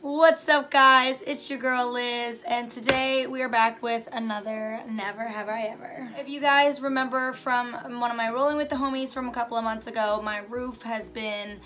What's up, guys? It's your girl Liz, and today we are back with another Never Have I Ever. If you guys remember from one of my Rolling with the Homies from a couple of months ago, my roof has been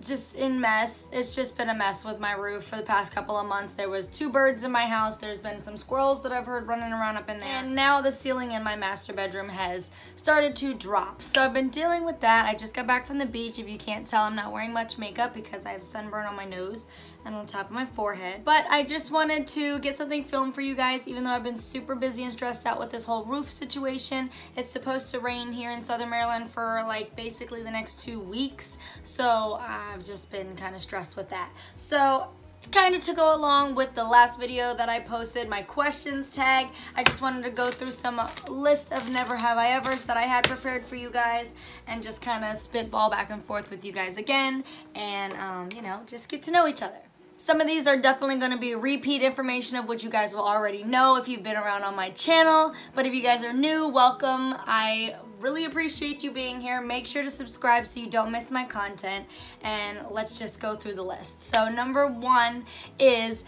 just in mess. It's just been a mess with my roof for the past couple of months. There was 2 birds in my house. There's been some squirrels that I've heard running around up in there. And now the ceiling in my master bedroom has started to drop. So I've been dealing with that. I just got back from the beach. If you can't tell, I'm not wearing much makeup because I have sunburn on my nose and on top of my forehead. But I just wanted to get something filmed for you guys, even though I've been super busy and stressed out with this whole roof situation. It's supposed to rain here in Southern Maryland for like basically the next 2 weeks. So I've just been kind of stressed with that. So kind of to go along with the last video that I posted, my questions tag, I just wanted to go through some list of Never Have I Evers that I had prepared for you guys and just kind of spitball back and forth with you guys again and, you know, just get to know each other. Some of these are definitely going to be repeat information of what you guys will already know if you've been around on my channel. But if you guys are new, welcome. I really appreciate you being here. Make sure to subscribe so you don't miss my content. And let's just go through the list. So number 1 is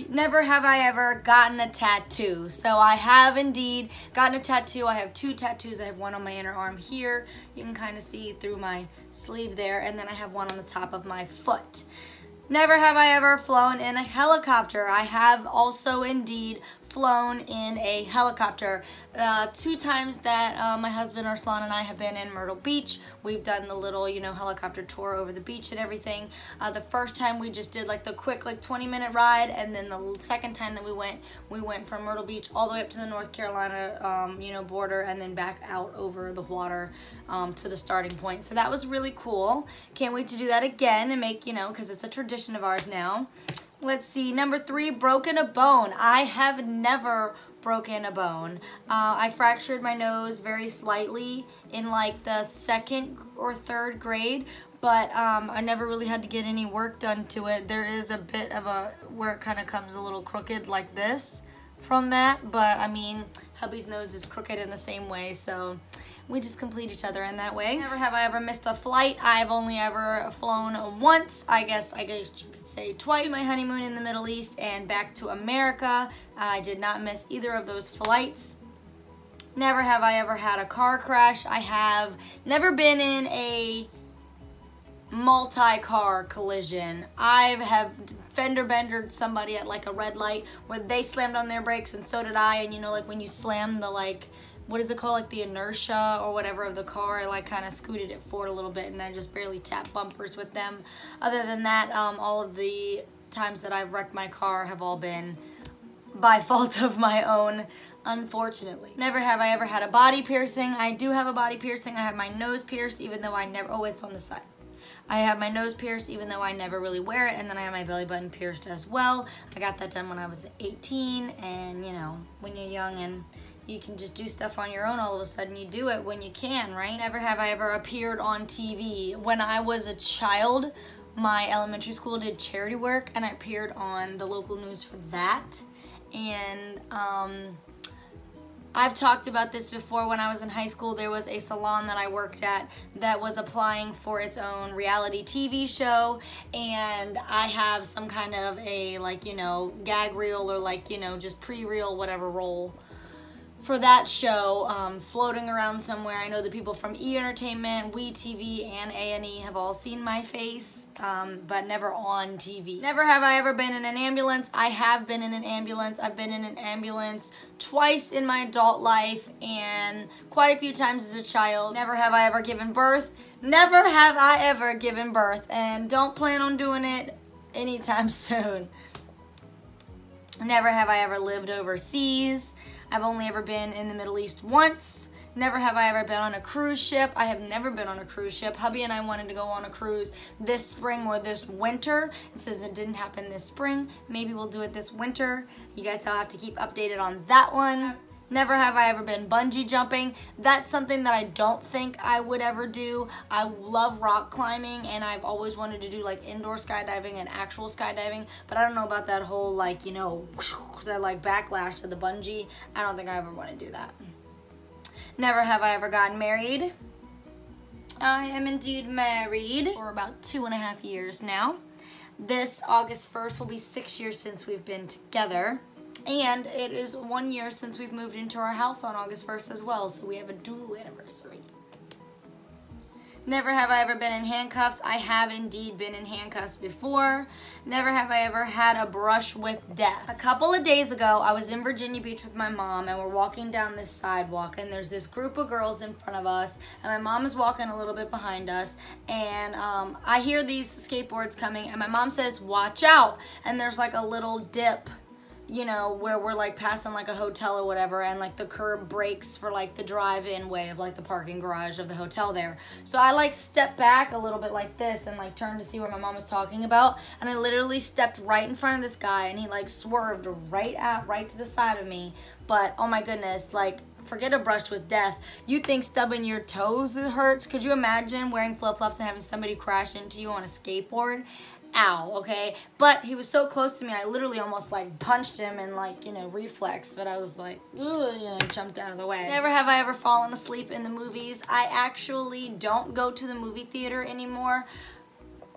never have I ever gotten a tattoo. So I have indeed gotten a tattoo. I have 2 tattoos. I have one on my inner arm here. You can kind of see through my sleeve there. And then I have one on the top of my foot. Never have I ever flown in a helicopter. I have also indeed flown in a helicopter. 2 times that my husband Arslan and I have been in Myrtle Beach. We've done the little, you know, helicopter tour over the beach and everything. The first time we just did like the quick 20-minute ride, and then the second time that we went from Myrtle Beach all the way up to the North Carolina you know, border, and then back out over the water to the starting point. So that was really cool. Can't wait to do that again and make, you know, because it's a tradition of ours now. Let's see, number 3, broken a bone. I have never broken a bone. I fractured my nose very slightly in like the 2nd or 3rd grade, but I never really had to get any work done to it. There is a bit of a, where it kind of comes a little crooked like this from that, but I mean, hubby's nose is crooked in the same way, so we just complete each other in that way. Never have I ever missed a flight. I've only ever flown once, I guess you could say twice, to my honeymoon in the Middle East and back to America. I did not miss either of those flights. Never have I ever had a car crash. I have never been in a multi-car collision. I have fender bendered somebody at like a red light where they slammed on their brakes and so did I, and you know, like when you slam the what is it called, like the inertia or whatever of the car, I like kind of scooted it forward a little bit and I just barely tapped bumpers with them. Other than that, all of the times that I've wrecked my car have all been by fault of my own, unfortunately. Never have I ever had a body piercing. I do have a body piercing. I have my nose pierced even though I never, oh, it's on the side. I have my nose pierced even though I never really wear it, and then I have my belly button pierced as well. I got that done when I was 18, and you know, when you're young and you can just do stuff on your own, all of a sudden you do it when you can, right? Never have I ever appeared on TV. When I was a child, my elementary school did charity work and I appeared on the local news for that. And I've talked about this before. When I was in high school, there was a salon that I worked at that was applying for its own reality TV show, and I have some kind of a, like, you know, gag reel or like, you know, just pre-reel whatever role for that show, floating around somewhere. I know the people from E! Entertainment, WeTV, and A&E have all seen my face, but never on TV. Never have I ever been in an ambulance. I have been in an ambulance. I've been in an ambulance twice in my adult life and quite a few times as a child. Never have I ever given birth. Never have I ever given birth, and don't plan on doing it anytime soon. Never have I ever lived overseas. I've only ever been in the Middle East once. Never have I ever been on a cruise ship. I have never been on a cruise ship. Hubby and I wanted to go on a cruise this spring or this winter. It says it didn't happen this spring. Maybe we'll do it this winter. You guys will have to keep updated on that one. Never have I ever been bungee jumping. That's something that I don't think I would ever do. I love rock climbing, and I've always wanted to do like indoor skydiving and actual skydiving, but I don't know about that whole, like, you know, that like backlash to the bungee. I don't think I ever want to do that. Never have I ever gotten married. I am indeed married for about 2.5 years now. This August 1st will be 6 years since we've been together. And it is 1 year since we've moved into our house on August 1st as well. So we have a dual anniversary. Never have I ever been in handcuffs. I have indeed been in handcuffs before. Never have I ever had a brush with death. A couple of days ago, I was in Virginia Beach with my mom, and we're walking down this sidewalk, and there's this group of girls in front of us, and my mom is walking a little bit behind us, and I hear these skateboards coming, and my mom says, "Watch out," and there's like a little dip, you know, where we're like passing like a hotel or whatever, and like the curb breaks for like the drive-in way of like the parking garage of the hotel there. So I like stepped back a little bit like this and like turned to see what my mom was talking about, and I literally stepped right in front of this guy, and he like swerved right to the side of me. But oh my goodness, like, forget a brush with death. You think stubbing your toes hurts? Could you imagine wearing flip-flops and having somebody crash into you on a skateboard? Ow, okay? But he was so close to me, I literally almost like punched him and like, you know, reflex, but I was like, ugh, you know, jumped out of the way. Never have I ever fallen asleep in the movies. I actually don't go to the movie theater anymore.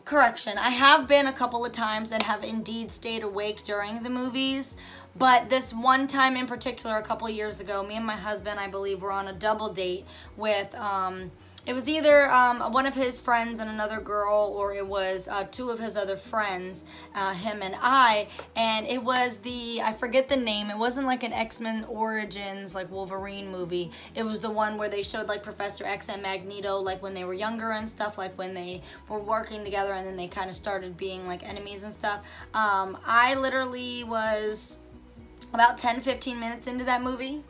Correction, I have been a couple of times and have indeed stayed awake during the movies, but this one time in particular, a couple of years ago, me and my husband, I believe, were on a double date with, it was either one of his friends and another girl, or it was two of his other friends, him and I, and it was I forget the name, it wasn't like an X-Men Origins, like Wolverine movie, it was the one where they showed like Professor X and Magneto, like when they were younger and stuff, like when they were working together and then they kind of started being like enemies and stuff. I literally was about 10-15 minutes into that movie,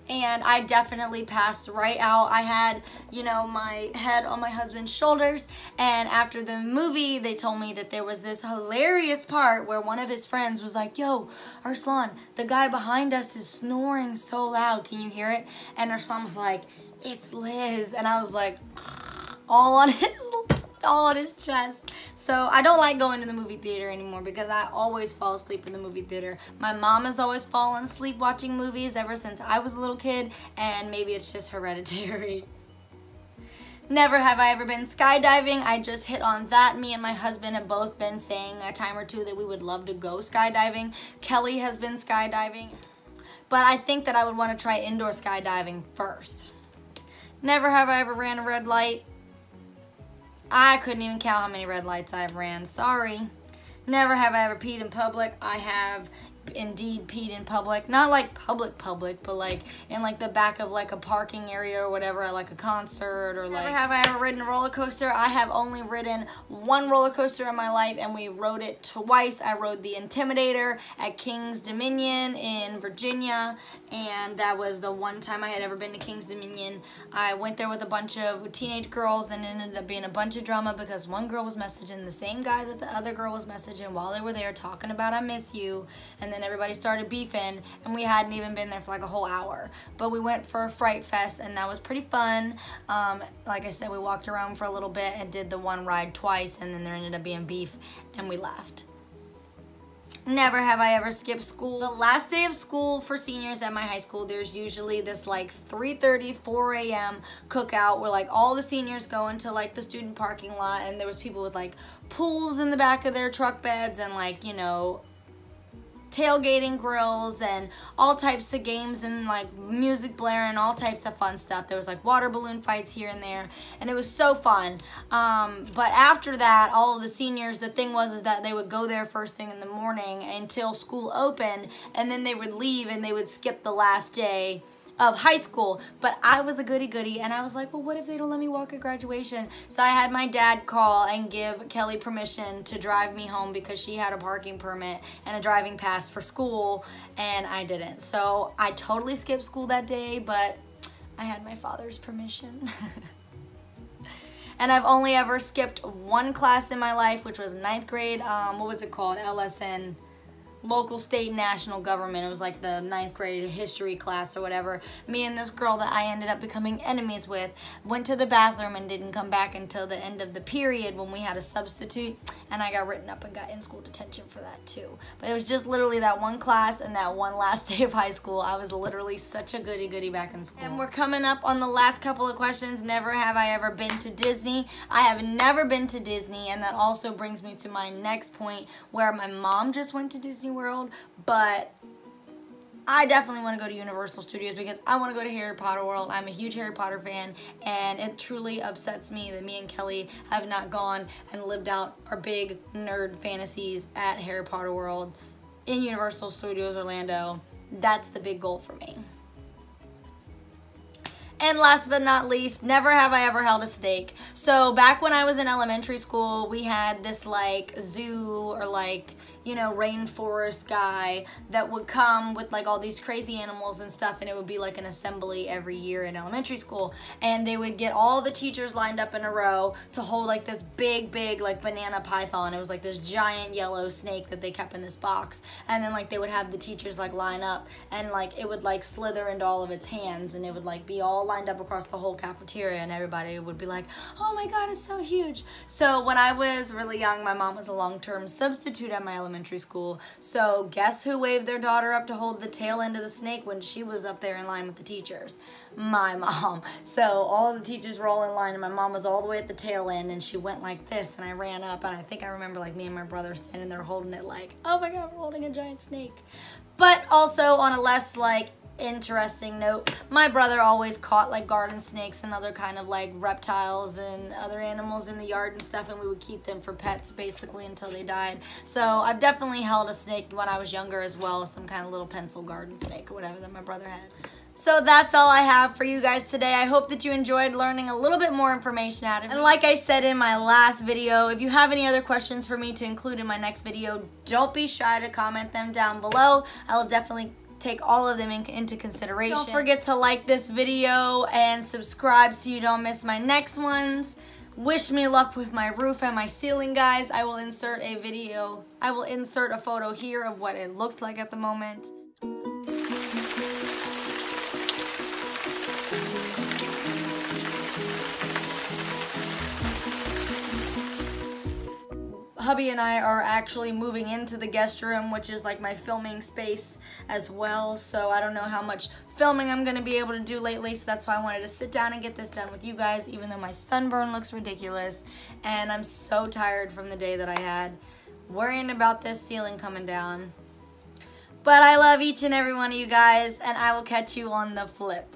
and I definitely passed right out. I had, you know, my head on my husband's shoulders, and after the movie, they told me that there was this hilarious part where one of his friends was like, "Yo, Arslan, the guy behind us is snoring so loud. Can you hear it?" And Arslan was like, "It's Liz." And I was like, all on his chest. So I don't like going to the movie theater anymore because I always fall asleep in the movie theater. My mom has always fallen asleep watching movies ever since I was a little kid, and maybe it's just hereditary. Never have I ever been skydiving. I just hit on that. Me and my husband have both been saying a time or two that we would love to go skydiving. Kelly has been skydiving, but I think that I would want to try indoor skydiving first. Never have I ever ran a red light. I couldn't even count how many red lights I've ran. Sorry. Never have I ever peed in public. I have indeed peed in public. Not like public, but like in like the back of like a parking area or whatever, at like a concert, or like. Never have I ever ridden a roller coaster. I have only ridden one roller coaster in my life, and we rode it twice. I rode the Intimidator at King's Dominion in Virginia, and that was the one time I had ever been to King's Dominion. I went there with a bunch of teenage girls, and it ended up being a bunch of drama because one girl was messaging the same guy that the other girl was messaging while they were there, talking about "I miss you," and then everybody started beefing, and we hadn't even been there for like a whole hour. But we went for a Fright Fest, and that was pretty fun. Like I said, we walked around for a little bit and did the one ride twice, and then there ended up being beef, and we left. Never have I ever skipped school. The last day of school for seniors at my high school, there's usually this like 3:30, 4 a.m. cookout where like all the seniors go into like the student parking lot, and there was people with like pools in the back of their truck beds and like, you know, tailgating grills and all types of games and like music blaring, all types of fun stuff. There was like water balloon fights here and there, and it was so fun. But after that, all of the seniors, the thing was is that they would go there first thing in the morning until school opened, and then they would leave and they would skip the last day of high school. But I was a goody-goody, and I was like, well, what if they don't let me walk at graduation? So I had my dad call and give Kelly permission to drive me home because she had a parking permit and a driving pass for school, and I didn't. So I totally skipped school that day, but I had my father's permission. And I've only ever skipped one class in my life, which was 9th grade. What was it called? LSN. local, state, national government. It was like the 9th grade history class or whatever. Me and this girl that I ended up becoming enemies with went to the bathroom and didn't come back until the end of the period when we had a substitute, and I got written up and got in-school detention for that too. But it was just literally that one class and that one last day of high school. I was literally such a goody-goody back in school. And we're coming up on the last couple of questions. Never have I ever been to Disney. I have never been to Disney, and that also brings me to my next point, where my mom just went to Disney World, but I definitely want to go to Universal Studios because I want to go to Harry Potter World. I'm a huge Harry Potter fan, and it truly upsets me that me and Kelly have not gone and lived out our big nerd fantasies at Harry Potter World in Universal Studios Orlando. That's the big goal for me. And last but not least, never have I ever held a snake. So back when I was in elementary school, we had this like zoo or like, you know, rainforest guy that would come with like all these crazy animals and stuff, and it would be like an assembly every year in elementary school, and they would get all the teachers lined up in a row to hold like this big like banana python. It was like this giant yellow snake that they kept in this box, and then like they would have the teachers like line up, and like it would like slither into all of its hands, and it would like be all lined up across the whole cafeteria, and everybody would be like, oh my god, it's so huge. So when I was really young, my mom was a long-term substitute at my elementary school. So guess who waved their daughter up to hold the tail end of the snake when she was up there in line with the teachers? My mom. So all the teachers were all in line, and my mom was all the way at the tail end, and she went like this, and I ran up, and I think I remember like me and my brother standing there holding it like, oh my god, we're holding a giant snake. But also on a less like interesting note, my brother always caught like garden snakes and other kind of like reptiles and other animals in the yard and stuff, and we would keep them for pets basically until they died. So I've definitely held a snake when I was younger as well, some kind of little pencil garden snake or whatever that my brother had. So that's all I have for you guys today. I hope that you enjoyed learning a little bit more information out of me. And like I said in my last video, if you have any other questions for me to include in my next video, don't be shy to comment them down below. I will definitely take all of them into consideration. Don't forget to like this video and subscribe so you don't miss my next ones. Wish me luck with my roof and my ceiling, guys. I will insert a video. I will insert a photo here of what it looks like at the moment. Hubby and I are actually moving into the guest room, which is like my filming space as well. So I don't know how much filming I'm gonna be able to do lately, so that's why I wanted to sit down and get this done with you guys, even though my sunburn looks ridiculous and I'm so tired from the day that I had worrying about this ceiling coming down. But I love each and every one of you guys, and I will catch you on the flip.